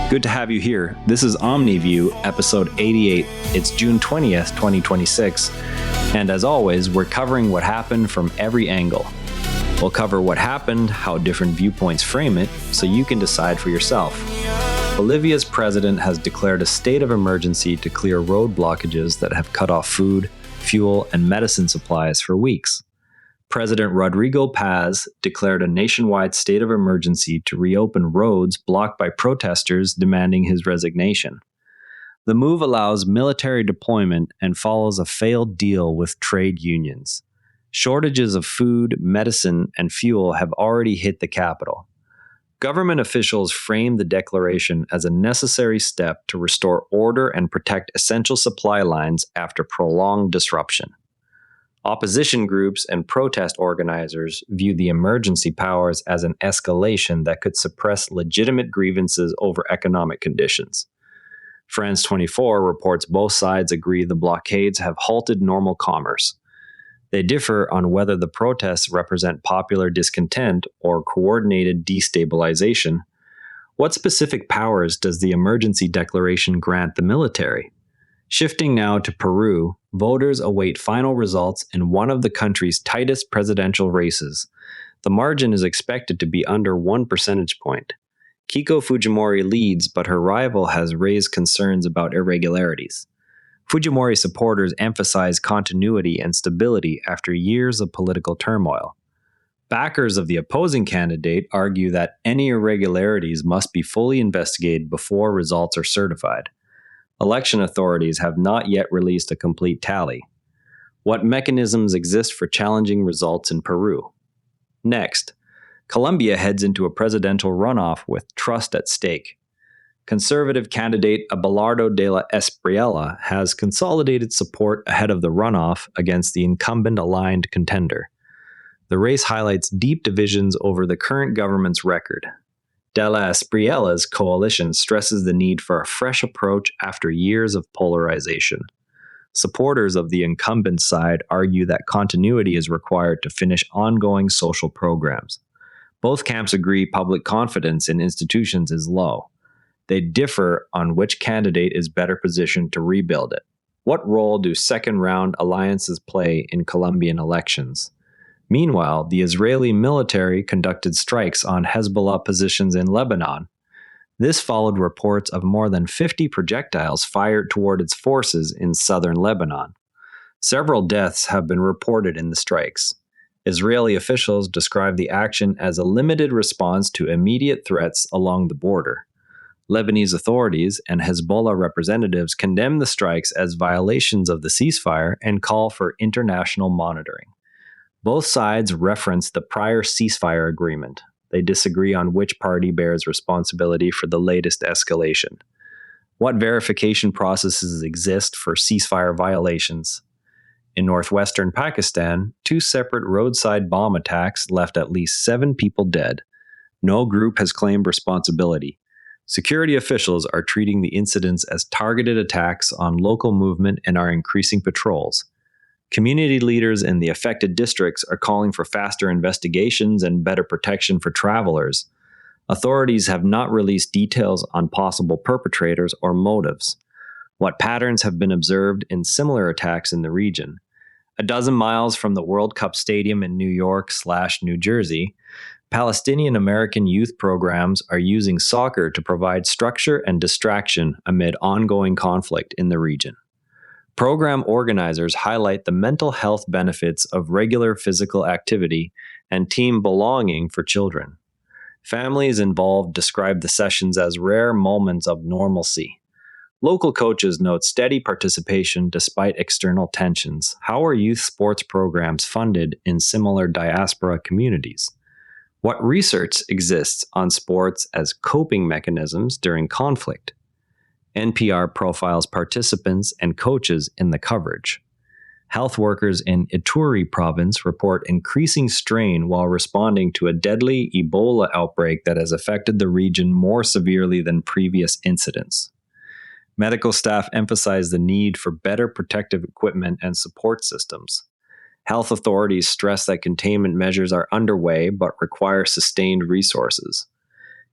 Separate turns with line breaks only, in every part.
Good to have you here. This is Omni View, episode 88. It's June 20th, 2026. And as always, we're covering what happened from every angle. We'll cover what happened, how different viewpoints frame it, so you can decide for yourself. Bolivia's president has declared a state of emergency to clear road blockages that have cut off food, fuel, and medicine supplies for weeks. President Rodrigo Paz declared a nationwide state of emergency to reopen roads blocked by protesters demanding his resignation. The move allows military deployment and follows a failed deal with trade unions. Shortages of food, medicine, and fuel have already hit the capital. Government officials framed the declaration as a necessary step to restore order and protect essential supply lines after prolonged disruption. Opposition groups and protest organizers view the emergency powers as an escalation that could suppress legitimate grievances over economic conditions. France 24 reports both sides agree the blockades have halted normal commerce. They differ on whether the protests represent popular discontent or coordinated destabilization. What specific powers does the emergency declaration grant the military? Shifting now to Peru, voters await final results in one of the country's tightest presidential races. The margin is expected to be under 1 percentage point. Keiko Fujimori leads, but her rival has raised concerns about irregularities. Fujimori supporters emphasize continuity and stability after years of political turmoil. Backers of the opposing candidate argue that any irregularities must be fully investigated before results are certified. Election authorities have not yet released a complete tally. What mechanisms exist for challenging results in Peru? Next, Colombia heads into a presidential runoff with trust at stake. Conservative candidate Abelardo de la Espriella has consolidated support ahead of the runoff against the incumbent aligned contender. The race highlights deep divisions over the current government's record. De la Espriella's coalition stresses the need for a fresh approach after years of polarization. Supporters of the incumbent side argue that continuity is required to finish ongoing social programs. Both camps agree public confidence in institutions is low. They differ on which candidate is better positioned to rebuild it. What role do second-round alliances play in Colombian elections? Meanwhile, the Israeli military conducted strikes on Hezbollah positions in Lebanon. This followed reports of more than 50 projectiles fired toward its forces in southern Lebanon. Several deaths have been reported in the strikes. Israeli officials describe the action as a limited response to immediate threats along the border. Lebanese authorities and Hezbollah representatives condemn the strikes as violations of the ceasefire and call for international monitoring. Both sides reference the prior ceasefire agreement. They disagree on which party bears responsibility for the latest escalation. What verification processes exist for ceasefire violations? In northwestern Pakistan, 2 separate roadside bomb attacks left at least 7 people dead. No group has claimed responsibility. Security officials are treating the incidents as targeted attacks on local movement and are increasing patrols. Community leaders in the affected districts are calling for faster investigations and better protection for travelers. Authorities have not released details on possible perpetrators or motives. What patterns have been observed in similar attacks in the region? A dozen miles from the World Cup Stadium in New York/New Jersey, Palestinian American youth programs are using soccer to provide structure and distraction amid ongoing conflict in the region. Program organizers highlight the mental health benefits of regular physical activity and team belonging for children. Families involved describe the sessions as rare moments of normalcy. Local coaches note steady participation despite external tensions. How are youth sports programs funded in similar diaspora communities? What research exists on sports as coping mechanisms during conflict? NPR profiles participants and coaches in the coverage. Health workers in Ituri province report increasing strain while responding to a deadly Ebola outbreak that has affected the region more severely than previous incidents. Medical staff emphasize the need for better protective equipment and support systems. Health authorities stress that containment measures are underway but require sustained resources.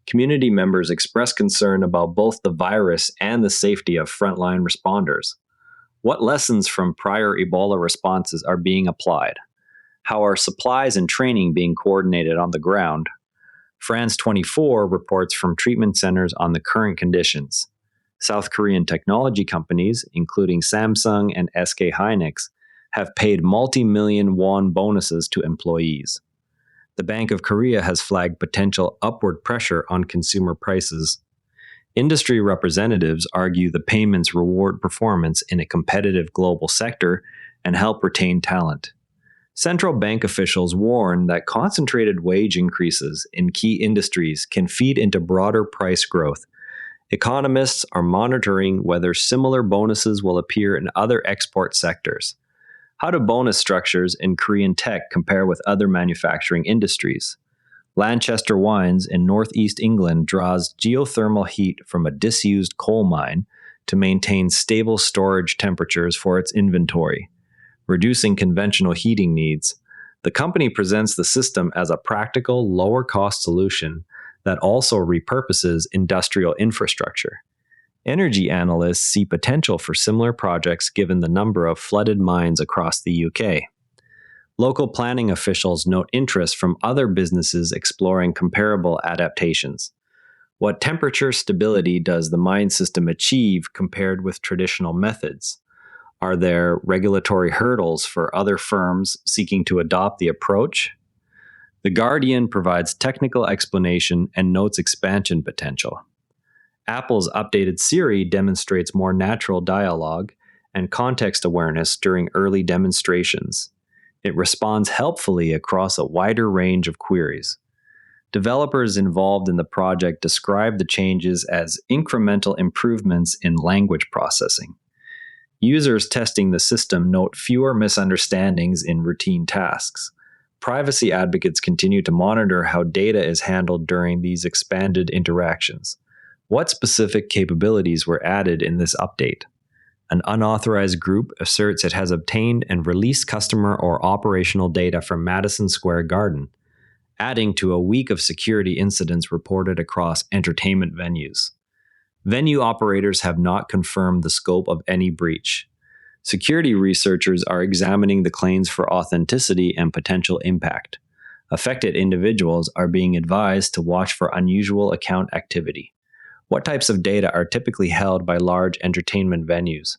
Community members expressed concern about both the virus and the safety of frontline responders. What lessons from prior Ebola responses are being applied? How are supplies and training being coordinated on the ground? France 24 reports from treatment centers on the current conditions. South Korean technology companies, including Samsung and SK Hynix, have paid multi-million won bonuses to employees. The Bank of Korea has flagged potential upward pressure on consumer prices. Industry representatives argue the payments reward performance in a competitive global sector and help retain talent. Central bank officials warn that concentrated wage increases in key industries can feed into broader price growth. Economists are monitoring whether similar bonuses will appear in other export sectors. How do bonus structures in Korean tech compare with other manufacturing industries? Lanchester Wines in northeast England draws geothermal heat from a disused coal mine to maintain stable storage temperatures for its inventory, reducing conventional heating needs. The company presents the system as a practical, lower-cost solution that also repurposes industrial infrastructure. Energy analysts see potential for similar projects given the number of flooded mines across the UK. Local planning officials note interest from other businesses exploring comparable adaptations. What temperature stability does the mine system achieve compared with traditional methods? Are there regulatory hurdles for other firms seeking to adopt the approach? The Guardian provides technical explanation and notes expansion potential. Apple's updated Siri demonstrates more natural dialogue and context awareness during early demonstrations. It responds helpfully across a wider range of queries. Developers involved in the project describe the changes as incremental improvements in language processing. Users testing the system note fewer misunderstandings in routine tasks. Privacy advocates continue to monitor how data is handled during these expanded interactions. What specific capabilities were added in this update? An unauthorized group asserts it has obtained and released customer or operational data from Madison Square Garden, adding to a week of security incidents reported across entertainment venues. Venue operators have not confirmed the scope of any breach. Security researchers are examining the claims for authenticity and potential impact. Affected individuals are being advised to watch for unusual account activity. What types of data are typically held by large entertainment venues?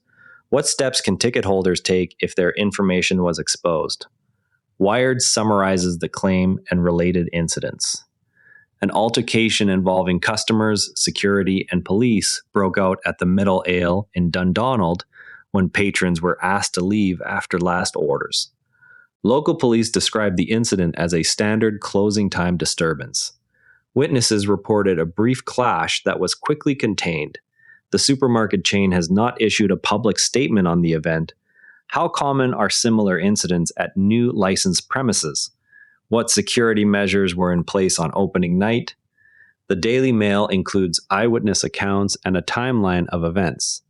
What steps can ticket holders take if their information was exposed? Wired summarizes the claim and related incidents. An altercation involving customers, security, and police broke out at the Middle Ale in Dundonald when patrons were asked to leave after last orders. Local police described the incident as a standard closing time disturbance. Witnesses reported a brief clash that was quickly contained. The supermarket chain has not issued a public statement on the event. How common are similar incidents at new licensed premises? What security measures were in place on opening night? The Daily Mail includes eyewitness accounts and a timeline of events.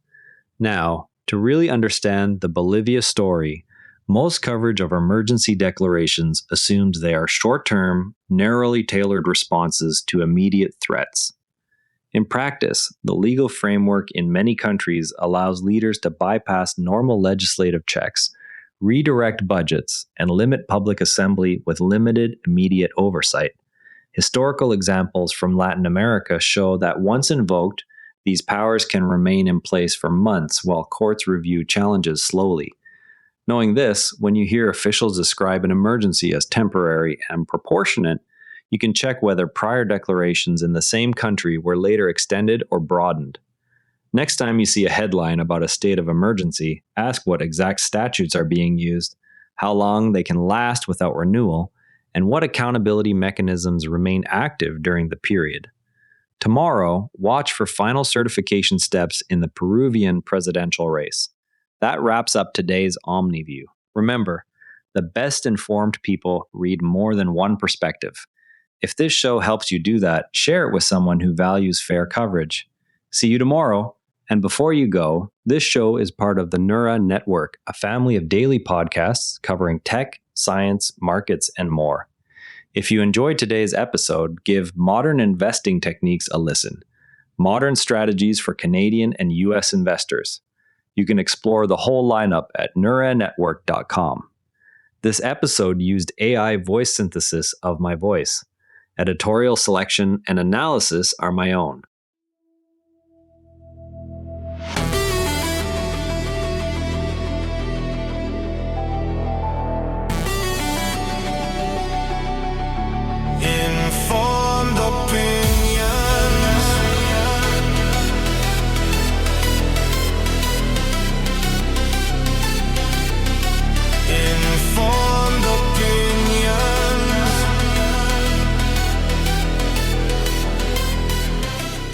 Now, to really understand the Bolivia story, most coverage of emergency declarations assumes they are short-term, narrowly tailored responses to immediate threats. In practice, the legal framework in many countries allows leaders to bypass normal legislative checks, redirect budgets, and limit public assembly with limited immediate oversight. Historical examples from Latin America show that once invoked, these powers can remain in place for months while courts review challenges slowly. Knowing this, when you hear officials describe an emergency as temporary and proportionate, you can check whether prior declarations in the same country were later extended or broadened. Next time you see a headline about a state of emergency, ask what exact statutes are being used, how long they can last without renewal, and what accountability mechanisms remain active during the period. Tomorrow, watch for final certification steps in the Peruvian presidential race. That wraps up today's Omni View. Remember, the best informed people read more than one perspective. If this show helps you do that, share it with someone who values fair coverage. See you tomorrow. And before you go, this show is part of the Nura Network, a family of daily podcasts covering tech, science, markets, and more. If you enjoyed today's episode, give Modern Investing Techniques a listen. Modern strategies for Canadian and US investors. You can explore the whole lineup at neuranetwork.com. This episode used AI voice synthesis of my voice. Editorial selection and analysis are my own.